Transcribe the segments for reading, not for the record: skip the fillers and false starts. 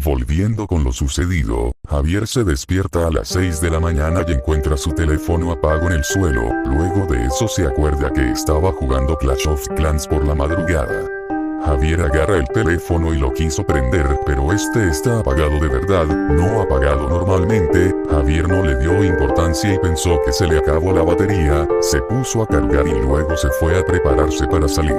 Volviendo con lo sucedido, Javier se despierta a las 6 de la mañana y encuentra su teléfono apagado en el suelo. Luego de eso se acuerda que estaba jugando Clash of Clans por la madrugada. Javier agarra el teléfono y lo quiso prender, pero este está apagado de verdad, no apagado normalmente. Javier no le dio importancia y pensó que se le acabó la batería, se puso a cargar y luego se fue a prepararse para salir.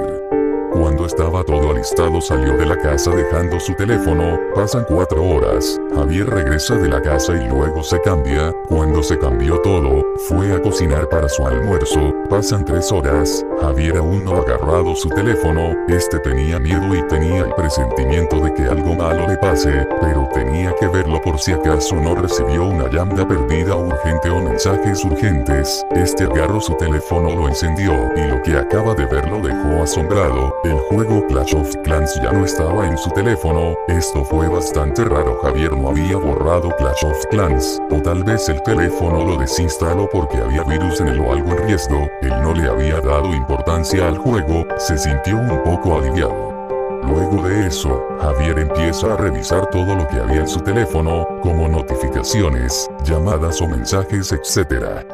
Cuando estaba todo alistado salió de la casa dejando su teléfono. Pasan 4 horas, Javier regresa de la casa y luego se cambia. Cuando se cambió todo, fue a cocinar para su almuerzo. Pasan 3 horas, Javier aún no ha agarrado su teléfono. Este tenía miedo y tenía el presentimiento de que algo malo le pase, pero tenía que verlo por si acaso no recibió una llamada perdida urgente o mensajes urgentes. Este agarró su teléfono, lo encendió y lo que acaba de ver lo dejó asombrado. El juego Clash of Clans ya no estaba en su teléfono. Esto fue bastante raro. Javier no había borrado Clash of Clans, o tal vez el teléfono lo desinstaló porque había virus en él o algo en riesgo. Él no le había dado importancia al juego, se sintió un poco aliviado. Luego de eso, Javier empieza a revisar todo lo que había en su teléfono, como notificaciones, llamadas o mensajes, etc.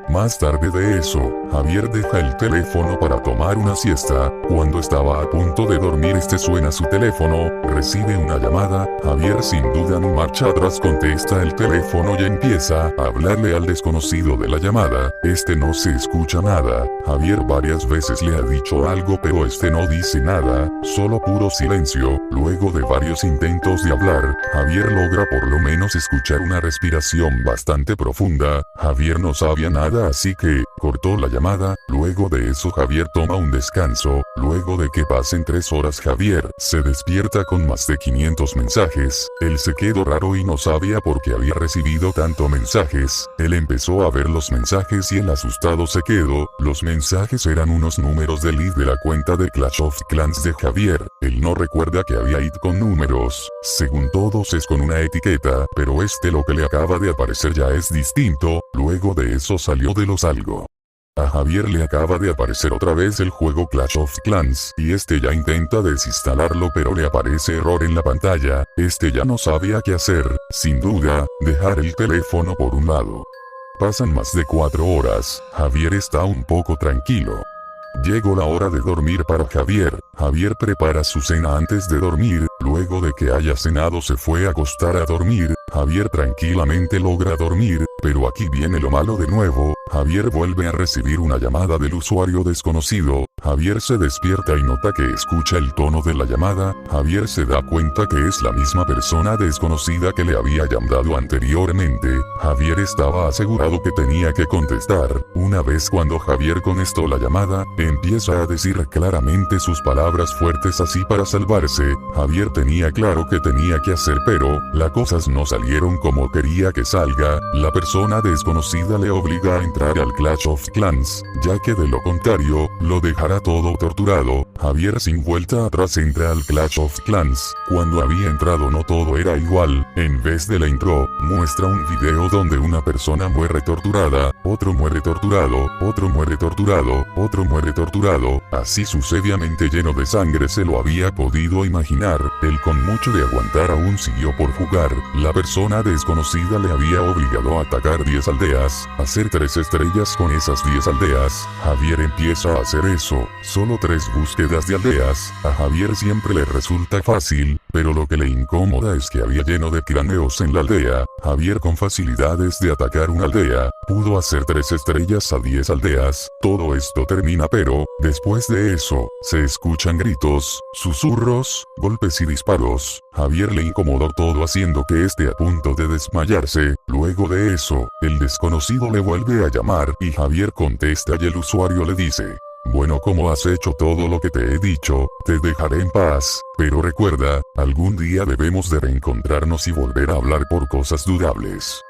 Más tarde de eso, Javier deja el teléfono para tomar una siesta. Cuando estaba a punto de dormir suena su teléfono, recibe una llamada. Javier sin duda ni marcha atrás contesta el teléfono y empieza a hablarle al desconocido de la llamada. No se escucha nada. Javier varias veces le ha dicho algo pero no dice nada, solo puro silencio. Luego de varios intentos de hablar, Javier logra por lo menos escuchar una respiración bastante profunda. Javier no sabía nada así que cortó la llamada. Luego de eso Javier toma un descanso. Luego de que pasen 3 horas Javier se despierta con más de 500 mensajes. Él se quedó raro y no sabía por qué había recibido tantos mensajes. Él empezó a ver los mensajes y el asustado se quedó. Los mensajes eran unos números del ID de la cuenta de Clash of Clans de Javier. Él no recuerda que había ID con números. Según todos es con una etiqueta, pero lo que le acaba de aparecer ya es distinto. Luego de eso salió de los algo. A Javier le acaba de aparecer otra vez el juego Clash of Clans, y ya intenta desinstalarlo pero le aparece error en la pantalla. Ya no sabía qué hacer, sin duda, dejar el teléfono por un lado. Pasan más de 4 horas, Javier está un poco tranquilo. Llegó la hora de dormir para Javier. Javier prepara su cena antes de dormir. Luego de que haya cenado se fue a acostar a dormir. Javier tranquilamente logra dormir, pero aquí viene lo malo de nuevo. Javier vuelve a recibir una llamada del usuario desconocido. Javier se despierta y nota que escucha el tono de la llamada. Javier se da cuenta que es la misma persona desconocida que le había llamado anteriormente. Javier estaba asegurado que tenía que contestar. Una vez cuando Javier contestó la llamada, empieza a decir claramente sus palabras fuertes así para salvarse. Javier tenía claro que tenía que hacer pero las cosas no salieron como quería que salga. La persona desconocida le obliga a entrar al Clash of Clans, ya que de lo contrario, lo dejará todo torturado. Javier sin vuelta atrás entra al Clash of Clans. Cuando había entrado no todo era igual. En vez de la intro, muestra un video donde una persona muere torturada, otro muere torturado, otro muere torturado, otro muere torturado, así sucesivamente lleno de sangre. Se lo había podido imaginar. Él con mucho de aguantar aún siguió por jugar. La persona desconocida le había obligado a atacar 10 aldeas, hacer 3 estrellas con esas 10 aldeas. Javier empieza a hacer eso, solo 3 búsquedas de aldeas. A Javier siempre le resulta fácil, pero lo que le incomoda es que había lleno de cráneos en la aldea. Javier con facilidades de atacar una aldea, pudo hacer 3 estrellas a 10 aldeas. Todo esto termina pero, después de eso, se escuchan gritos, susurros, golpes y disparos. Javier le incomodó todo haciendo que esté a punto de desmayarse. Luego de eso, el desconocido le vuelve a llamar y Javier contesta y el usuario le dice: bueno, como has hecho todo lo que te he dicho, te dejaré en paz, pero recuerda, algún día debemos de reencontrarnos y volver a hablar por cosas dudables.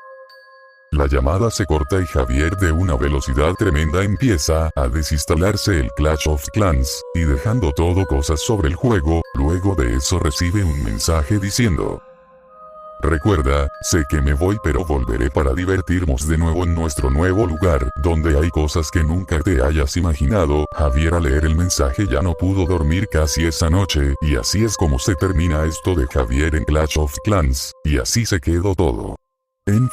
La llamada se corta y Javier de una velocidad tremenda empieza a desinstalarse el Clash of Clans, y dejando todo cosas sobre el juego. Luego de eso recibe un mensaje diciendo: Recuerda, sé que me voy pero volveré para divertirnos de nuevo en nuestro nuevo lugar, donde hay cosas que nunca te hayas imaginado. Javier al leer el mensaje ya no pudo dormir casi esa noche, y así es como se termina esto de Javier en Clash of Clans, y así se quedó todo. En